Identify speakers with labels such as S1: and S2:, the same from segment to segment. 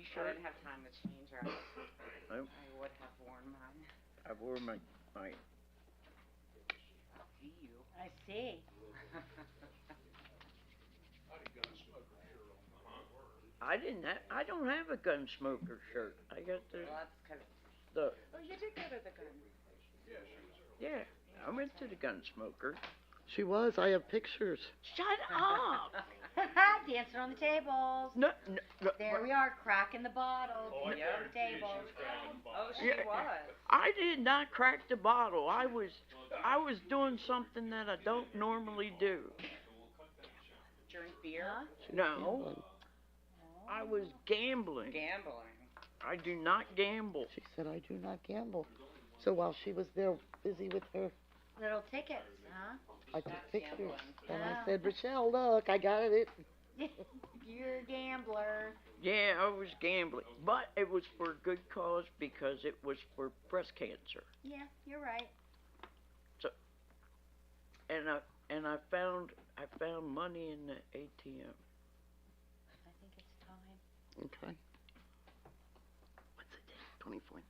S1: T-shirt.
S2: I didn't have time to change her.
S1: Nope.
S2: I would have worn mine.
S1: I wore my
S2: I see you.
S3: I see.
S1: I don't have a gun smoker shirt. I got
S2: Well, that's because.
S1: the
S2: Oh, you did go to the gun.
S1: yeah. I went to the gun smoker.
S4: She was. I have pictures.
S1: Shut up.
S3: Dancing on the tables.
S1: No, no.
S3: There we are, cracking the bottle, dancing
S2: yeah.
S3: on the tables.
S2: Oh, she
S1: Yeah.
S2: was.
S1: I did not crack the bottle. I was doing something that I don't normally do.
S2: Drink beer.
S3: Huh?
S1: No, I was gambling.
S2: Gambling.
S1: I do not gamble.
S4: She said, I do not gamble. So while she was there busy with her,
S3: Little tickets, huh?
S4: I took
S2: That's
S4: pictures.
S2: gambling.
S4: And
S3: Ah.
S4: I said, Rochelle, look, I got it.
S3: You're a gambler.
S1: Yeah, I was gambling, but it was for a good cause because it was for breast cancer.
S3: Yeah, you're right.
S1: And I found money in the ATM.
S3: I think it's time.
S4: Okay. What's the date? 24th.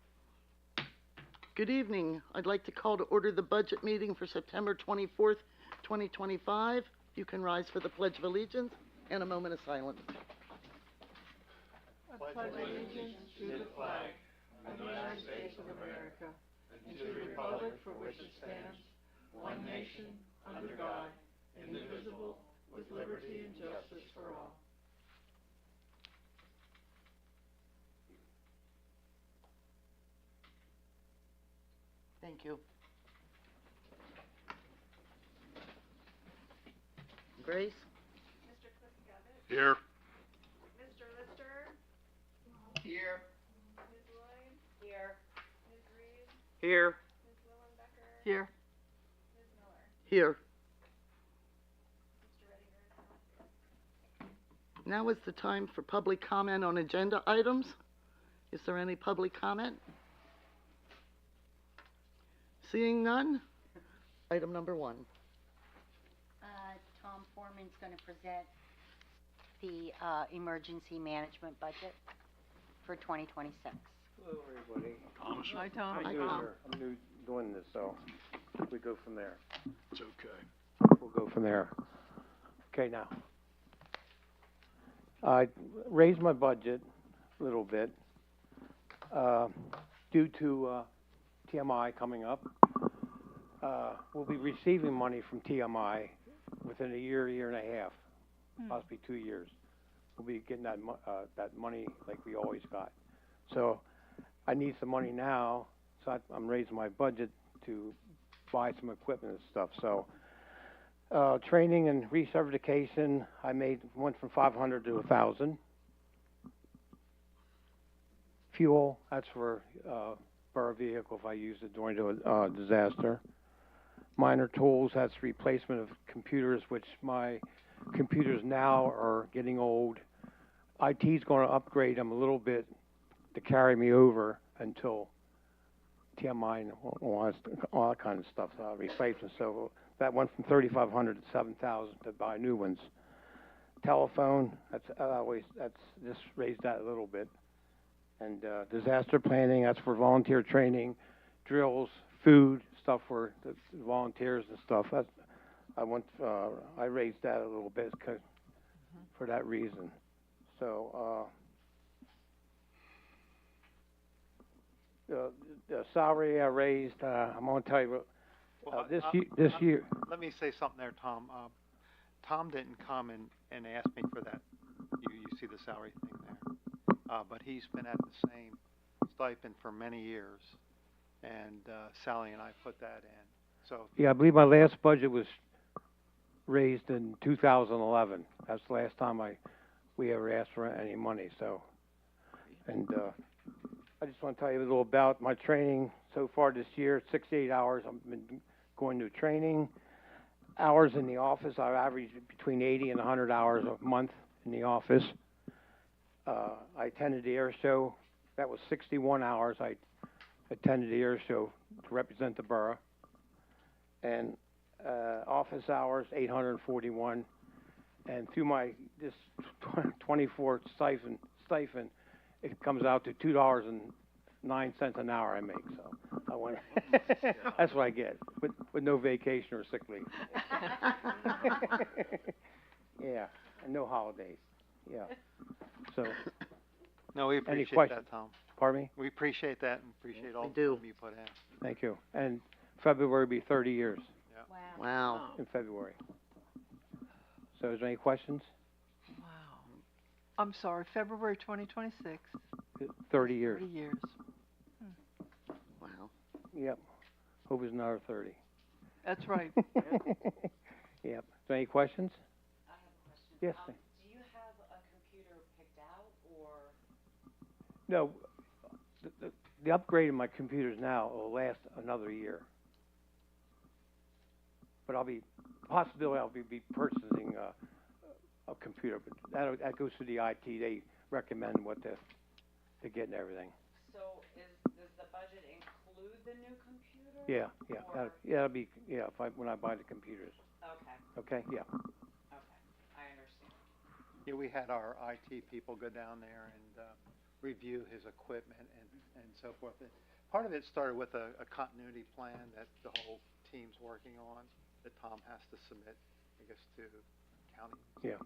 S4: Good evening. I'd like to call to order the budget meeting for September 24th, 2025. You can rise for the Pledge of Allegiance and a moment of silence.
S5: I pledge allegiance to the flag of the United States of America and to the republic for which it stands, one nation, under God, indivisible, with liberty and justice for all.
S4: Thank you. Grace?
S5: Mr. Kliskevich,
S6: Here.
S5: Mr. Lister,
S2: Here.
S5: Ms. Lloyd,
S3: Here.
S5: Ms. Reed,
S1: Here.
S5: Ms. Willenbecker,
S4: Here.
S5: Ms. Miller,
S4: Here.
S5: Mr. Readinger.
S4: Now is the time for public comment on agenda items. Is there any public comment? Seeing none, item number 1.
S3: Tom Foreman's going to present the emergency management budget for 2026.
S7: Hello, everybody.
S6: Thomas.
S5: Hi, Tom.
S7: I'm
S4: Hi,
S7: new
S4: Tom.
S7: here. I'm new doing this, so we go from there.
S6: It's okay.
S7: We'll go from there. Okay, now. I raised my budget a little bit due to TMI coming up. We'll be receiving money from TMI within a year and a half, possibly 2 years. We'll be getting that money like we always got. So I need some money now, so I'm raising my budget to buy some equipment and stuff. So training and recertification, went from 500 to 1,000. Fuel, that's for borough vehicle if I use it during a disaster. Minor tools, that's replacement of computers, which my computers now are getting old. IT's going to upgrade them a little bit to carry me over until TMI and all that kind of stuff, replacement. So that went from 3,500 to 7,000 to buy new ones. Telephone, that's just raised that a little bit. And disaster planning, that's for volunteer training, drills, food, stuff for the volunteers and stuff. I raised that a little bit for that reason. So the salary I raised, I'm going to tell you, this year.
S8: Let me say something there, Tom. Tom didn't come and ask me for that. You see the salary thing there. But he's been at the same stipend for many years. And Sally and I put that in. So
S7: Yeah, I believe my last budget was raised in 2011. That's the last time we ever asked for any money. So, and I just want to tell you a little about my training so far this year. 68 hours. I've been going to training. Hours in the office, I average between 80 and 100 hours a month in the office. I attended the air show. That was 61 hours. I attended the air show to represent the borough. And office hours, 841. And through this 24 stipend, it comes out to $2.09 an hour I make, so I want, that's what I get, with no vacation or sick leave. Yeah, and no holidays, yeah. So,
S8: No, we appreciate
S7: questions?
S8: that, Tom.
S7: pardon me?
S8: We appreciate that and appreciate all
S4: We
S8: the
S4: do.
S8: time you put in.
S7: Thank you. And February will be 30 years
S3: Wow.
S4: Wow.
S1: Oh,
S7: in February. So is there any questions?
S5: Wow. I'm sorry, February 2026,
S7: 30 years.
S5: 30 years.
S4: Wow.
S7: Yep. Hope it's another 30.
S5: That's right.
S7: Yep. Is there any questions?
S2: I have a question.
S7: Yes, ma'am.
S2: Do you have a computer picked out or?
S7: No, the upgrade of my computers now will last another year. But I'll be purchasing a computer, but that goes to the IT. They recommend what to get and everything.
S2: So does the budget include the new computer?
S7: Yeah,
S2: Or-
S7: that'll be, when I buy the computers.
S2: Okay,
S7: Okay, yeah.
S2: okay, I understand.
S8: Yeah, we had our IT people go down there and, review his equipment and so forth. And part of it started with a continuity plan that the whole team's working on, that Tom has to submit, I guess, to county.
S7: Yeah.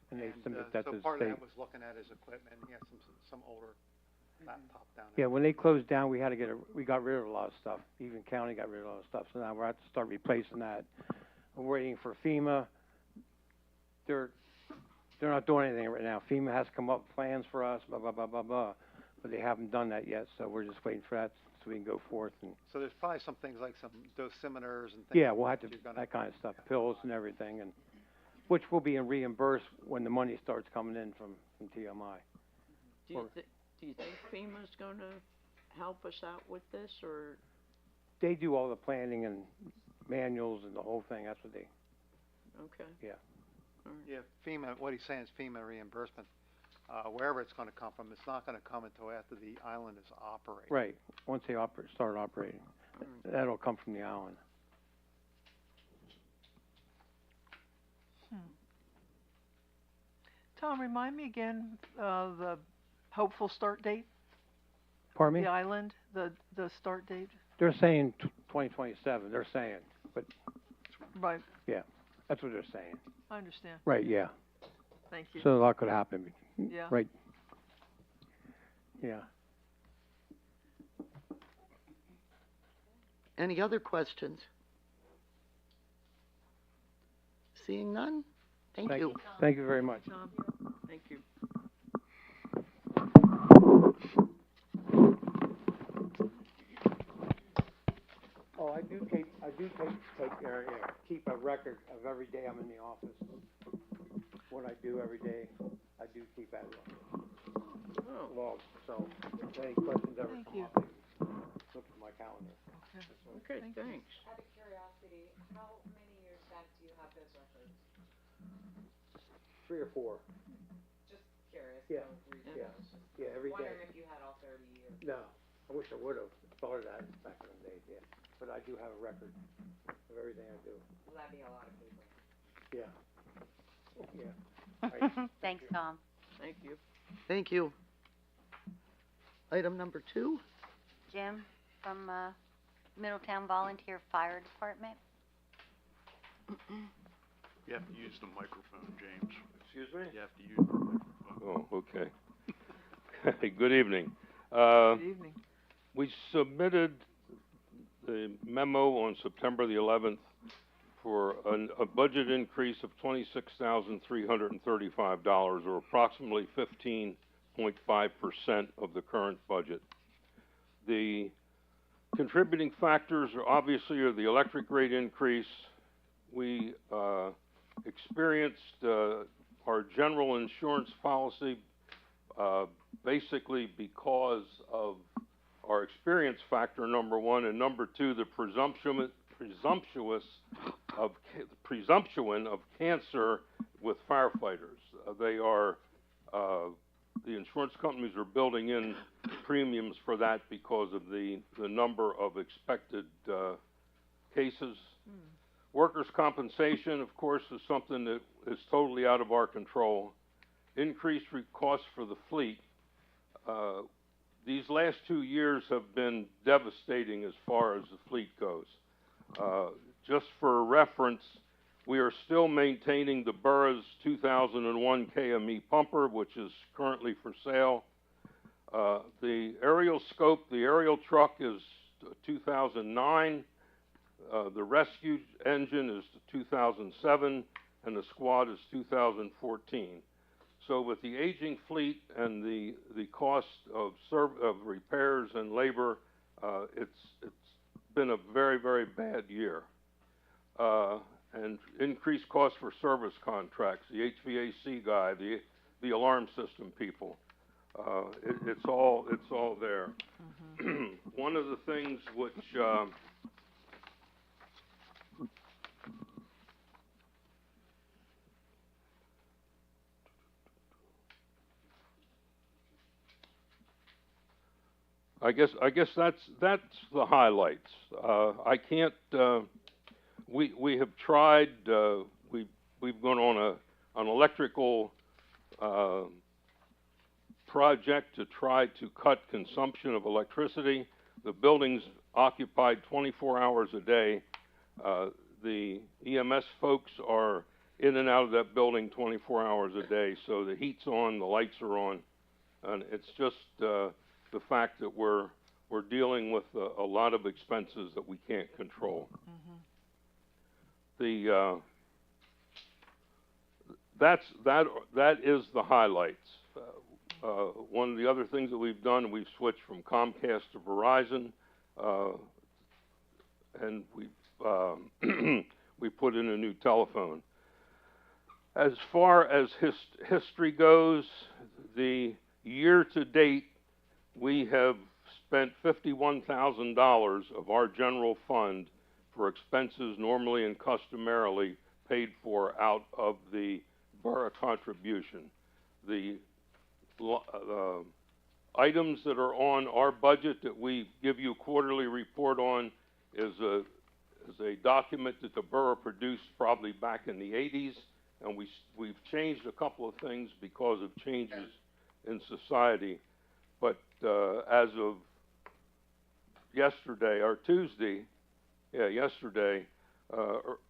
S7: And they submit that to
S8: So
S7: the
S8: part of
S7: state.
S8: that was looking at his equipment. He had some older laptop down
S7: Yeah,
S8: there.
S7: when they closed down, we got rid of a lot of stuff. Even county got rid of a lot of stuff. So now we're have to start replacing that. We're waiting for FEMA. They're not doing anything right now. FEMA has come up with plans for us, blah, blah, blah, blah, blah. But they haven't done that yet, so we're just waiting for that so we can go forth and,
S8: So there's probably some things like some dosimeters and things.
S7: yeah, we'll have to,
S8: that you're gonna-
S7: that kind of stuff, pills and everything, and, which will be reimbursed when the money starts coming in from TMI.
S1: do
S7: Or-
S1: you think FEMA's gonna help us out with this, or?
S7: They do all the planning and manuals and the whole thing, that's what they,
S1: Okay.
S7: Yeah.
S1: All right.
S8: Yeah, FEMA, what he's saying is FEMA reimbursement, wherever it's gonna come from, it's not gonna come until after the island is operating.
S7: right, once they start operating.
S1: All right.
S7: That'll come from the island.
S5: Tom, remind me again, the hopeful start date?
S7: Pardon me?
S5: The island, the start date?
S7: They're saying 2027, they're saying, but
S5: Right,
S7: that's what they're saying.
S5: I understand.
S7: Right, yeah.
S5: Thank you.
S7: So a lot could happen.
S5: Yeah.
S7: Right. Yeah.
S4: Any other questions? Seeing none? Thank you.
S7: Thank you very much.
S5: Tom?
S1: Thank you.
S7: Oh, I do keep a record of every day I'm in the office. What I do every day, I do keep that
S1: Oh,
S7: log. So if any questions ever
S5: Thank
S7: come
S5: you.
S7: up, I can look at my calendar.
S5: Okay.
S1: okay,
S5: Thank you.
S1: thanks.
S2: Out of curiosity, how many years back do you have those records?
S7: 3 or 4.
S2: Just curious.
S7: Yeah,
S2: no reason.
S7: yeah.
S2: I was just
S7: Yeah, every day.
S2: wondering if you had all 30 years.
S7: No, I wish I would have thought of that back in the day, yeah. But I do have a record of everything I do.
S2: Will that be a lot of paper?
S7: Yeah. Yeah. Right.
S3: Thanks, Tom.
S1: Thank you.
S4: Thank you. Item number 2,
S3: Jim from Middletown Volunteer Fire Department.
S6: You have to use the microphone, James.
S9: Excuse me?
S6: You have to use the microphone.
S9: Oh, okay. Good evening.
S5: Good evening.
S9: We submitted the memo on September the 11th for a budget increase of $26,335, or approximately 15.5% of the current budget. The contributing factors are obviously the electric rate increase. We experienced our general insurance policy basically because of our experience factor, number one, and number two, the presumption of cancer with firefighters. They are the insurance companies are building in premiums for that because of the number of expected cases. Workers' compensation, of course, is something that is totally out of our control. Increased costs for the fleet. these last 2 years have been devastating as far as the fleet goes. Just for reference, we are still maintaining the borough's 2001 KME pumper, which is currently for sale. The aerial scope, the aerial truck is 2009. The rescue engine is 2007, and the squad is 2014. So with the aging fleet and the cost of repairs and labor, it's been a very, very bad year. And increased costs for service contracts, the HVAC guy, the alarm system people. It's all there. One of the things which I guess that's the highlights. I can't. We have tried. We've gone on an electrical project to try to cut consumption of electricity. The building's occupied 24 hours a day. The EMS folks are in and out of that building 24 hours a day, so the heat's on, the lights are on, and it's just the fact that we're dealing with a lot of expenses that we can't control. That is the highlights. One of the other things that we've done, we've switched from Comcast to Verizon, and we put in a new telephone. As far as history goes, the year to date, we have spent $51,000 of our general fund for expenses normally and customarily paid for out of the borough contribution. The items that are on our budget that we give you a quarterly report on is a document that the borough produced probably back in the 80s, and we've changed a couple of things because of changes in society. But as of yesterday or Tuesday, yesterday,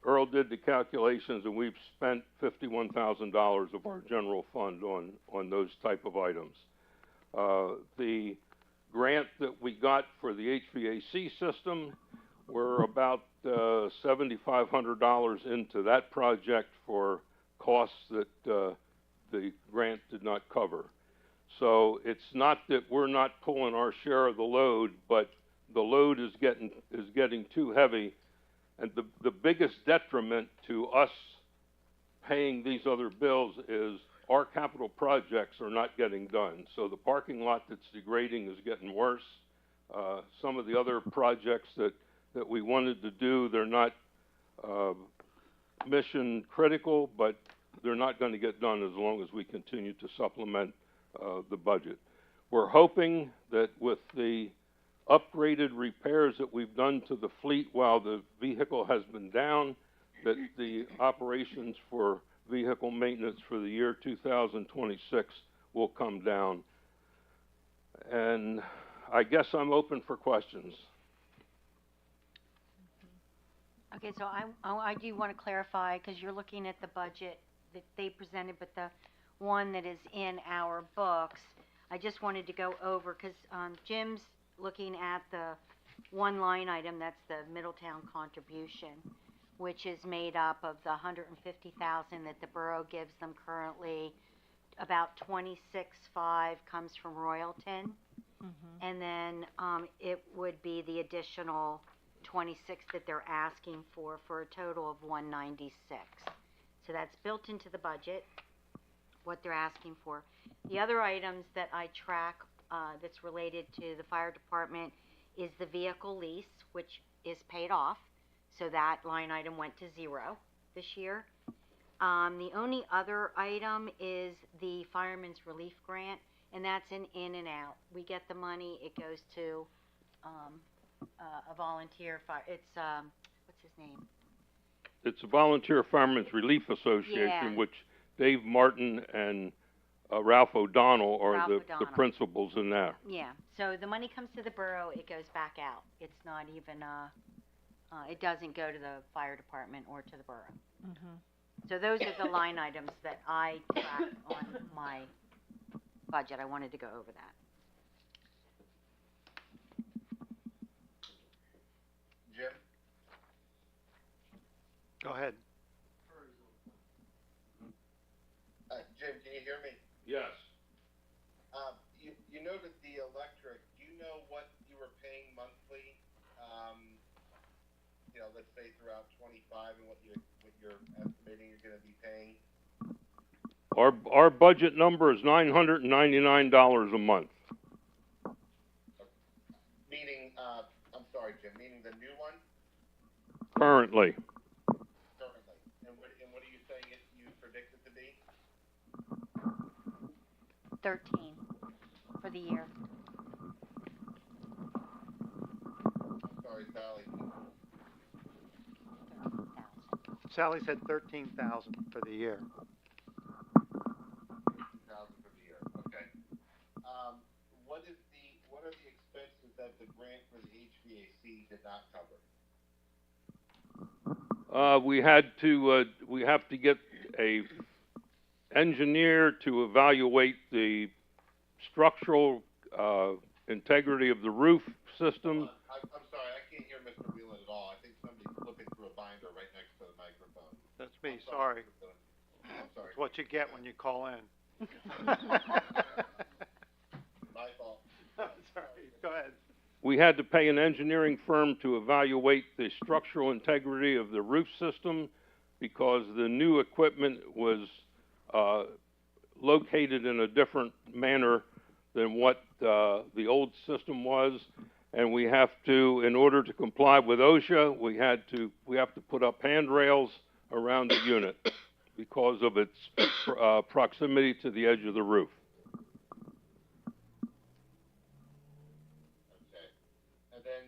S9: Earl did the calculations, and we've spent $51,000 of our general fund on those type of items. The grant that we got for the HVAC system, we're about $7,500 into that project for costs that the grant did not cover. So it's not that we're not pulling our share of the load, but the load is getting too heavy. And the biggest detriment to us paying these other bills is our capital projects are not getting done. So the parking lot that's degrading is getting worse. Some of the other projects that we wanted to do, they're not mission critical, but they're not going to get done as long as we continue to supplement the budget. We're hoping that with the upgraded repairs that we've done to the fleet while the vehicle has been down, that the operations for vehicle maintenance for the year 2026 will come down. And I guess I'm open for questions.
S3: Okay, so I do want to clarify, because you're looking at the budget that they presented, but the one that is in our books, I just wanted to go over, because Jim's looking at the one line item, that's the Middletown contribution, which is made up of the $150,000 that the borough gives them currently. About $26,500 comes from Royalton, and then it would be the additional $26,000 that they're asking for a total of $196,000. So that's built into the budget, what they're asking for. The other items that I track that's related to the fire department is the vehicle lease, which is paid off. So that line item went to 0 this year. The only other item is the Fireman's Relief Grant, and that's an in and out. We get the money, it goes to a volunteer fire. It's what's his name?
S9: It's a Volunteer Firemen's Relief Association,
S3: Yeah.
S9: which Dave Martin and Ralph O'Donnell are
S3: Ralph
S9: the
S3: O'Donnell.
S9: principals in there.
S3: Yeah, so the money comes to the borough, it goes back out. It's not even, it doesn't go to the fire department or to the borough. So those are the line items that I track on my budget. I wanted to go over that.
S10: Jim?
S8: Go ahead.
S10: Jim, can you hear me?
S9: Yes.
S10: You noted the electric. Do you know what you were paying monthly? Let's say throughout 25, and what you're estimating you're going to be paying.
S9: Our budget number is $999 a month.
S10: Meaning, I'm sorry, Jim. Meaning the new one
S9: Currently.
S10: currently. And what are you saying you predict it to be?
S3: 13 for the year.
S10: I'm sorry, Sally.
S3: 13,000.
S8: Sally said 13,000 for the year.
S10: 2,000 for the year. Okay. What are the expenses that the grant for the HVAC did not cover?
S9: We have to get a engineer to evaluate the structural, integrity of the roof system.
S10: I'm sorry, I can't hear Mr. Whelan at all. I think somebody's flipping through a binder right next to the microphone.
S8: That's me,
S10: I'm
S8: sorry.
S10: I'm sorry.
S8: It's what you get when you call in.
S10: My fault.
S8: Sorry, go ahead.
S9: We had to pay an engineering firm to evaluate the structural integrity of the roof system because the new equipment was located in a different manner than what the old system was, and we have to, in order to comply with OSHA, we have to put up handrails around the unit because of its proximity to the edge of the roof.
S10: Okay. And then,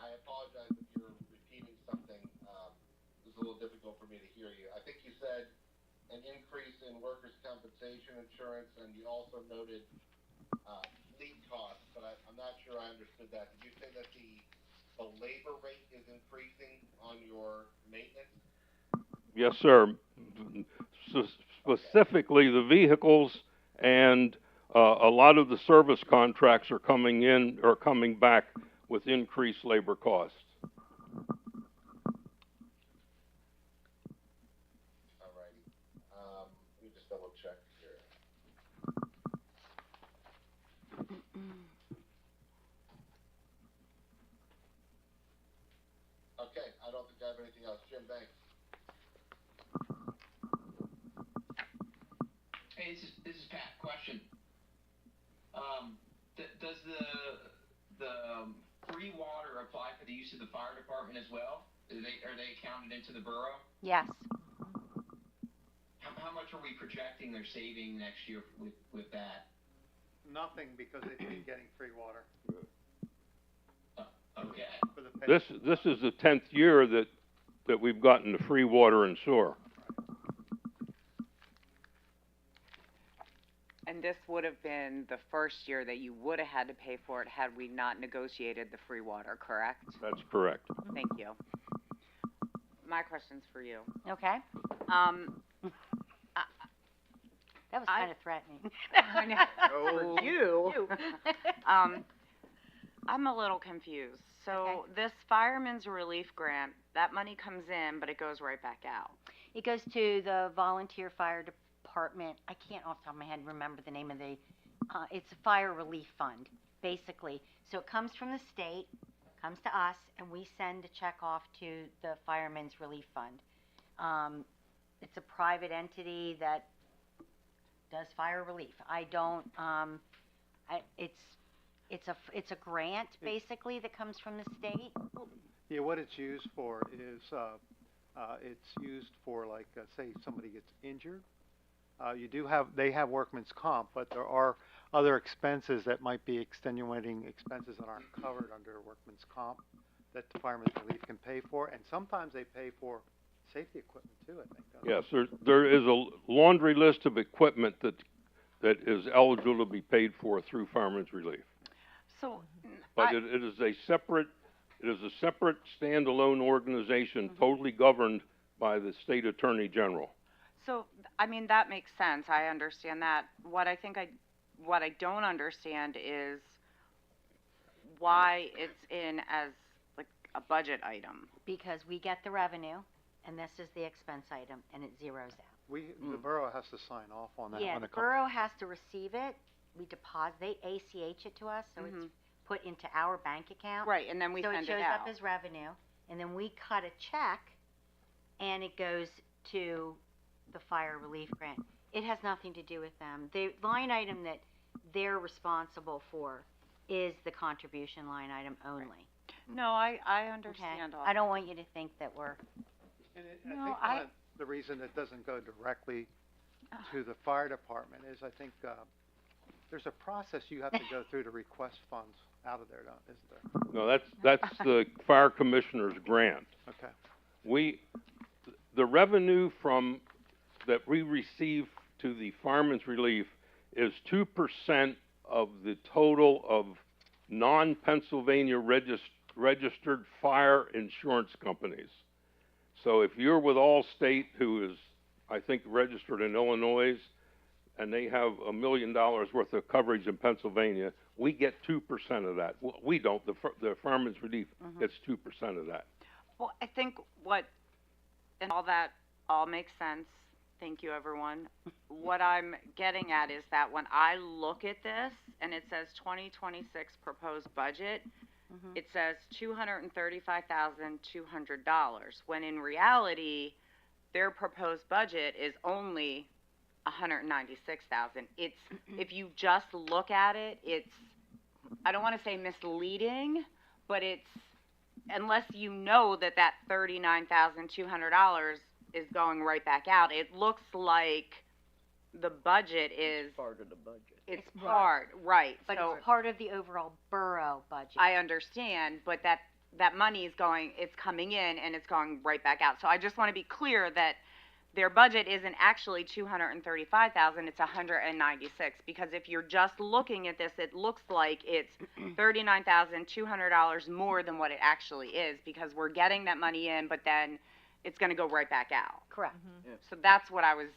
S10: I apologize if you're repeating something. It was a little difficult for me to hear you. I think you said an increase in workers' compensation insurance, and you also noted fleet costs, but I'm not sure I understood that. Did you say that the labor rate is increasing on your maintenance?
S9: Yes, sir. Specifically, the vehicles and a lot of the service contracts are coming back with increased labor costs.
S10: Alrighty. Let me just double check here. Okay, I don't think I have anything else. Jim, thanks.
S11: Hey, this is Pat. Question. Does the free water apply for the use of the fire department as well? Are they counted into the borough?
S3: Yes.
S11: How much are we projecting they're saving next year with that?
S8: Nothing, because they've been getting free water
S11: Okay.
S8: for the past.
S9: This is the 10th year that we've gotten the free water and sewer.
S2: And this would have been the first year that you would have had to pay for it had we not negotiated the free water, correct?
S9: That's correct.
S2: Thank you. My question's for you.
S3: Okay. That was kind of threatening.
S2: I know.
S1: For you.
S2: I'm a little confused. So
S3: Okay.
S2: this fireman's relief grant, that money comes in, but it goes right back out.
S3: It goes to the volunteer fire department. I can't off the top of my head remember the name of the, it's a fire relief fund, basically. So it comes from the state, comes to us, and we send a check off to the fireman's relief fund. It's a private entity that does fire relief. I don't, it's a grant, basically, that comes from the state.
S8: Yeah, what it's used for is, it's used for, like, say somebody gets injured. They have workman's comp, but there are other expenses that might be extenuating expenses that aren't covered under workman's comp that the fireman's relief can pay for, and sometimes they pay for safety equipment too, I think.
S9: Yes, there is a laundry list of equipment that is eligible to be paid for through Fireman's Relief.
S2: So,
S9: But it is a separate standalone organization, totally governed by the state attorney general.
S2: So, I mean, that makes sense. I understand that. What I don't understand is why it's in as like a budget item.
S3: Because we get the revenue, and this is the expense item, and it zeroes out.
S8: The borough has to sign off on that
S3: Yeah,
S8: when
S3: the
S8: it comes.
S3: borough has to receive it, we deposit, they ACH it to us, so it's put into our bank account.
S2: Right, and then we send it
S3: So it shows
S2: out.
S3: up as revenue, and then we cut a check, and it goes to the fire relief grant. It has nothing to do with them. The line item that they're responsible for is the contribution line item only.
S2: No, I
S3: Okay?
S2: understand all.
S3: I don't want you to think that we're,
S8: And
S2: No,
S8: I think
S2: I-
S8: one of the reason it doesn't go directly to the fire department is I think, there's a process you have to go through to request funds out of there, isn't there?
S9: No, that's the fire commissioner's grant.
S8: Okay.
S9: The revenue that we receive to the Fireman's Relief is 2% of the total of non-Pennsylvania registered fire insurance companies. So if you're with Allstate, who is, I think, registered in Illinois, and they have $1 million worth of coverage in Pennsylvania, we get 2% of that. We don't. The Fireman's Relief gets 2% of that.
S2: Well, I think and all that all makes sense. Thank you, everyone. What I'm getting at is that when I look at this and it says 2026 proposed budget, it says $235,200, when in reality, their proposed budget is only $196,000. It's, if you just look at it, it's, I don't want to say misleading, but it's, unless you know that that $39,200 is going right back out, it looks like the budget is,
S1: Part of the budget.
S2: it's part, right.
S3: but
S2: So
S3: it's part of the overall borough budget.
S2: I understand, but that money is it's coming in and it's going right back out. So I just want to be clear that their budget isn't actually $235,000, it's $196, because if you're just looking at this, it looks like it's $39,200 more than what it actually is, because we're getting that money in, but then it's going to go right back out.
S3: Correct.
S2: So that's what I was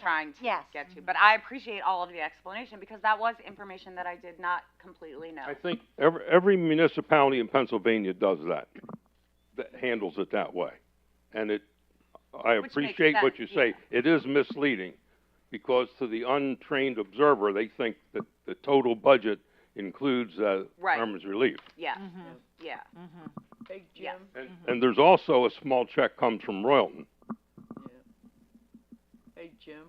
S2: trying to
S3: Yes.
S2: get to. But I appreciate all of the explanation, because that was information that I did not completely know.
S9: I think every municipality in Pennsylvania does that handles it that way. And I
S2: Which makes
S9: appreciate what you
S2: sense,
S9: say. It is misleading, because to the untrained observer, they think that the total budget includes
S2: Right.
S9: Fireman's Relief.
S2: Yeah, yeah.
S1: Hey, Jim.
S2: Yeah.
S9: And there's also a small check comes from Royalton.
S1: Hey, Jim.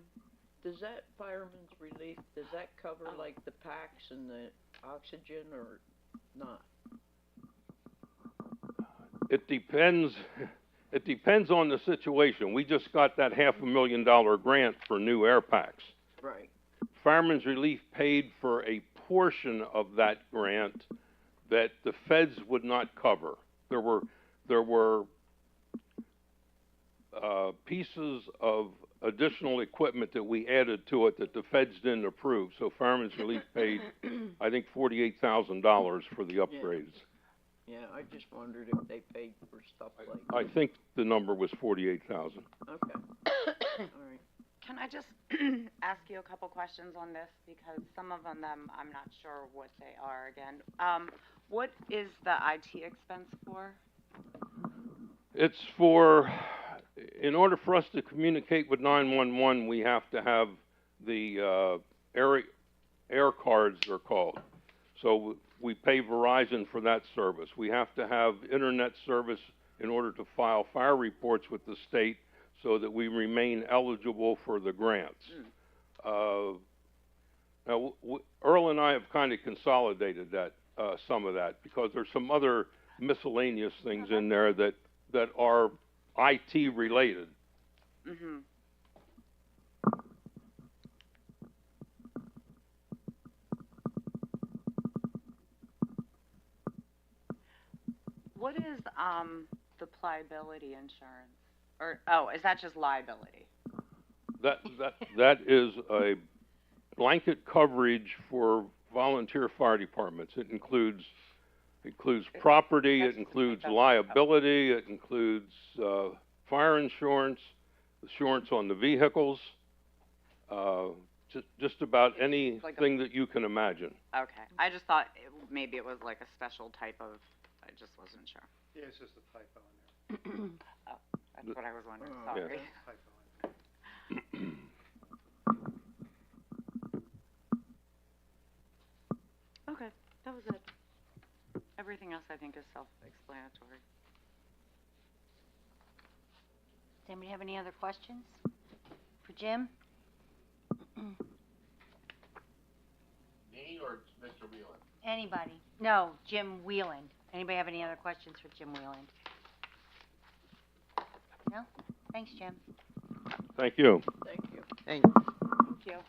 S1: Does that Fireman's Relief, does that cover like the packs and the oxygen or not?
S9: It depends. It depends on the situation. We just got that $500,000 grant for new air packs.
S1: Right.
S9: Fireman's Relief paid for a portion of that grant that the feds would not cover. There were pieces of additional equipment that we added to it that the feds didn't approve. So Fireman's Relief paid, I think, $48,000 for the upgrades.
S1: Yeah, I just wondered if they paid for stuff like that.
S9: I think the number was 48,000.
S1: Okay. All right.
S2: Can I just ask you a couple questions on this, because some of them I'm not sure what they are again. What is the IT expense for?
S9: It's for, in order for us to communicate with 911, we have to have the air cards, they're called. So we pay Verizon for that service. We have to have internet service in order to file fire reports with the state so that we remain eligible for the grants. Now, Earl and I have kind of consolidated that, some of that, because there's some other miscellaneous things in there that are IT related.
S2: Mm-hmm. What is the pliability insurance? Or, oh, is that just liability?
S9: That is a blanket coverage for volunteer fire departments. It includes property, it includes liability, it includes, fire insurance, insurance on the vehicles, just about anything that you can imagine.
S2: Okay, I just thought maybe it was like a special type of, I just wasn't sure.
S8: Yeah, it's just a typo in there.
S2: Oh, that's what I was wondering,
S9: Yeah.
S2: sorry.
S8: Typo in there.
S2: Okay, that was it. Everything else I think is self-explanatory.
S3: Does anybody have any other questions for Jim?
S10: Me or Mr. Wheelan?
S3: Anybody? No, Jim Wheeland. Anybody have any other questions for Jim Wheeland? No? Thanks, Jim.
S9: Thank you.
S1: Thank you.
S4: Thanks.
S2: Thank you.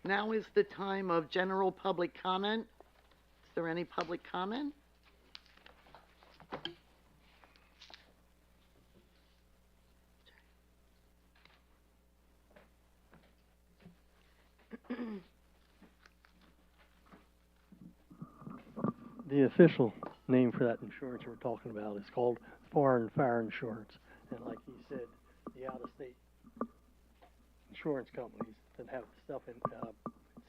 S4: Now is the time of general public comment. Is there any public comment?
S5: The official name for that insurance we're talking about is called foreign fire insurance. And like he said, the out-of-state insurance companies that have stuff in,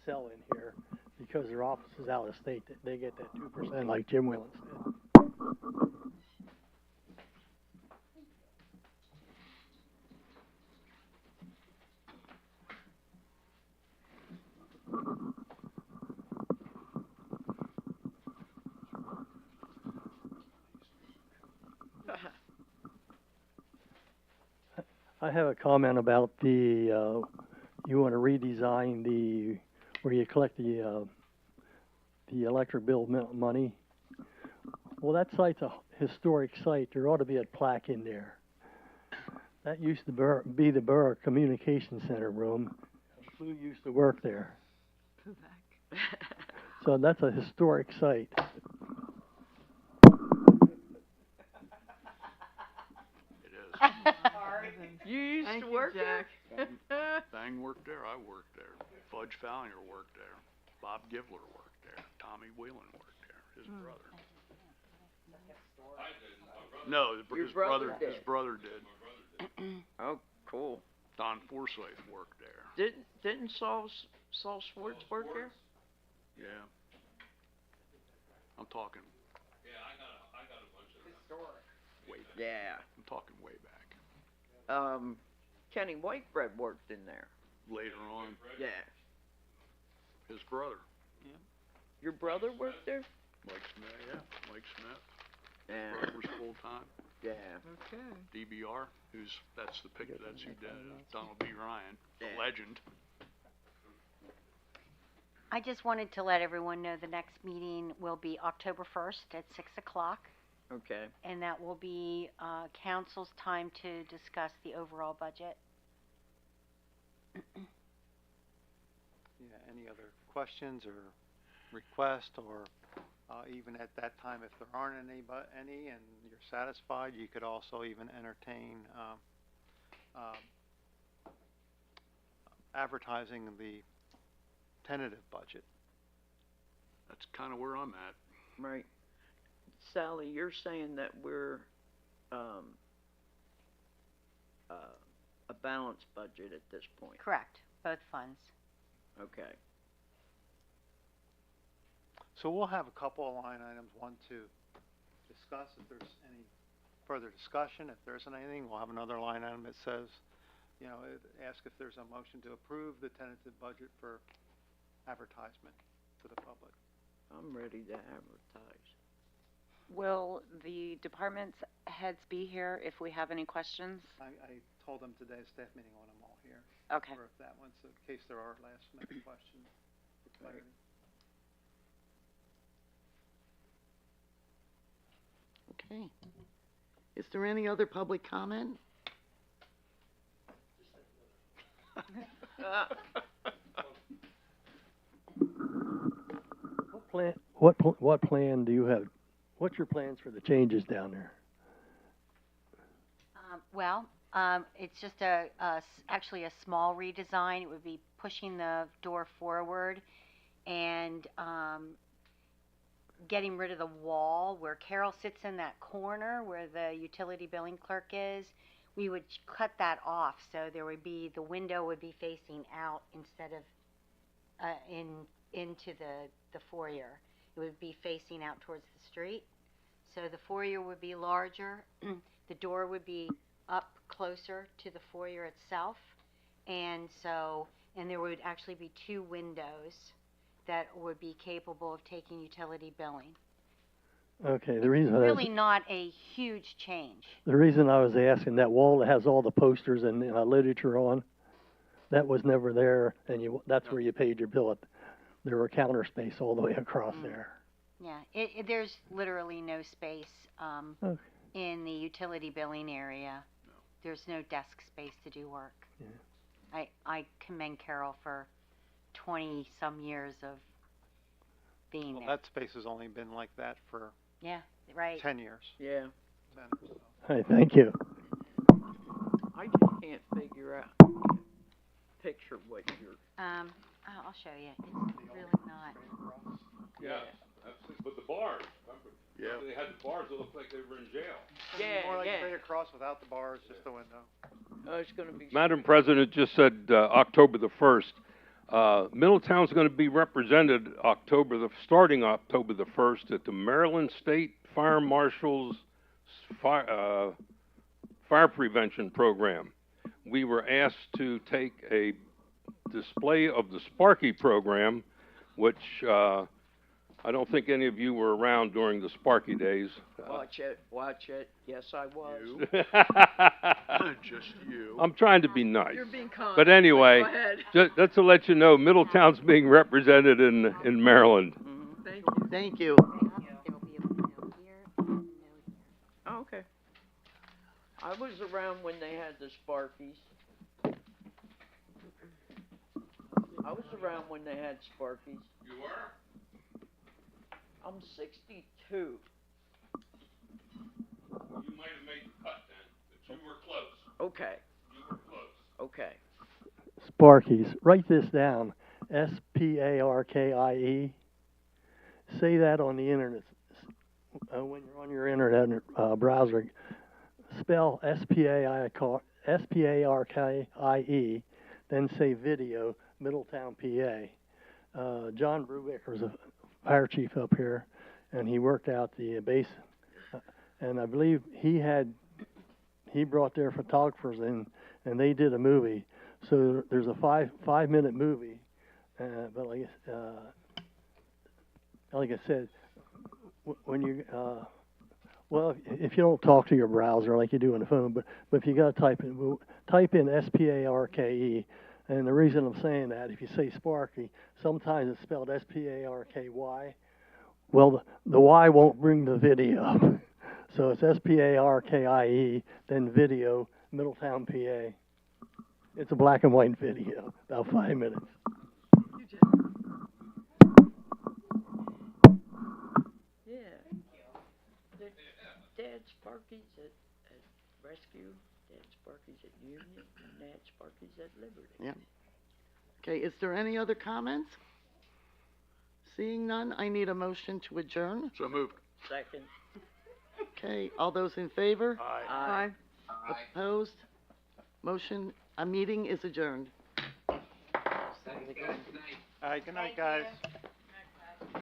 S5: sell in here, because their office is out of state, they get that 2% like Jim Whelan said. I have a comment about the, you want to redesign the, where you collect the electric bill money. Well, that site's a historic site. There ought to be a plaque in there. That used to be the Borough Communication Center room. Lou used to work there. So that's a historic site.
S6: It is.
S1: You used to work there?
S6: Thang worked there, I worked there. Fudge Fallinger worked there. Bob Givler worked there. Tommy Whelan worked there, his brother. No,
S1: Your
S6: his
S1: brother did.
S6: his brother did.
S1: Oh, cool.
S6: Don Forsythe worked there.
S1: Didn't Saul Schwartz work there?
S6: Yeah. I'm talking way back.
S1: Yeah.
S6: I'm talking way back.
S1: Kenny Whitebread worked in there.
S6: Later on,
S1: Yeah.
S6: his brother,
S1: Your brother worked there?
S6: Mike Smith, yeah, Mike Smith.
S1: Yeah.
S6: Brother was full time.
S1: Yeah. Okay.
S6: DBR, that's who did it. Donald B. Ryan, the
S1: Yeah.
S6: legend.
S3: I just wanted to let everyone know the next meeting will be October 1st at 6 o'clock.
S1: Okay.
S3: And that will be, council's time to discuss the overall budget.
S8: Yeah, any other questions or requests, or even at that time, if there aren't any and you're satisfied, you could also even entertain advertising the tentative budget.
S6: That's kind of where I'm at.
S1: Right. Sally, you're saying that we're, a balanced budget at this point.
S3: Correct, both funds.
S1: Okay.
S8: So we'll have a couple of line items, one to discuss if there's any further discussion. If there isn't anything, we'll have another line item that says, ask if there's a motion to approve the tentative budget for advertisement to the public.
S1: I'm ready to advertise.
S2: Will the department's heads be here if we have any questions?
S8: I told them today, staff meeting, on them all here.
S2: Okay.
S8: Or if that one, so in case there are last minute questions for clarity.
S4: Okay. Is there any other public comment?
S5: what plan do you have? What's your plans for the changes down there?
S3: It's just actually a small redesign. It would be pushing the door forward and getting rid of the wall where Carol sits in that corner where the utility billing clerk is. We would cut that off, so the window would be facing out instead of into the foyer. It would be facing out towards the street. So the foyer would be larger. The door would be up closer to the foyer itself. And there would actually be 2 windows that would be capable of taking utility billing.
S5: Okay, the reason
S3: Really not a huge change.
S5: the reason I was asking, that wall that has all the posters and literature on, that was never there, and that's where you paid your bill. There were counter space all the way across there.
S3: Yeah, there's literally no space
S5: Okay.
S3: in the utility billing area. There's no desk space to do work.
S5: Yeah.
S3: I commend Carol for 20-some years of being
S8: Well,
S3: there.
S8: that space has only been like that for
S3: Yeah, right.
S8: 10 years.
S1: Yeah,
S8: 10 or so.
S5: Hey, thank you.
S1: I just can't figure out, picture what you're,
S3: I'll show you. It's really not.
S9: Yeah, but the bars, remember?
S6: Yeah.
S9: They had the bars that looked like they were in jail.
S8: More like
S1: yeah.
S8: straight across without the bars, just the window.
S1: Oh, it's gonna be.
S9: Madam President just said, October the 1st. Middletown's gonna be represented starting October the 1st at the Maryland State Fire Marshal's fire prevention program. We were asked to take a display of the Sparky program, which, I don't think any of you were around during the Sparky days.
S1: Watch it. Yes, I was.
S6: Just you.
S9: I'm trying to be nice.
S1: You're being kind.
S9: But anyway,
S1: Go ahead.
S9: just to let you know, Middletown's being represented in Maryland.
S1: Thank you.
S4: Thank you.
S3: There'll be a window here and a window here.
S1: Oh, okay. I was around when they had the Sparkies. I was around when they had Sparkies.
S9: You were?
S1: I'm 62.
S9: You might have made the cut then, but you were close.
S1: Okay,
S9: You were close.
S1: okay.
S5: Sparkies. Write this down. Sparkie. Say that on the internet. When you're on your internet browser, spell Sparkie, then say video, Middletown, PA. John Brubaker was a fire chief up here, and he worked out the base. And I believe he brought their photographers in, and they did a movie. So there's a 5-minute movie, but like I said, when you well, if you don't talk to your browser like you do on the phone, but if you got to type in Sparke, and the reason I'm saying that, if you say Sparky, sometimes it's spelled Sparky. Well, the Y won't bring the video up. So it's Sparkie, then video, Middletown, PA. It's a black and white video, about 5 minutes.
S1: Yeah. Dad Sparky's at Rescue, Dad Sparky's at Union, and Dad Sparky's at Liberty.
S4: Yeah. Okay, is there any other comments? Seeing none, I need a motion to adjourn.
S6: So moved.
S1: Second.
S4: Okay, all those in favor?
S1: Aye.
S4: Opposed? Meeting is adjourned.
S11: Thanks, guys. Good night.
S8: All right, good night, guys.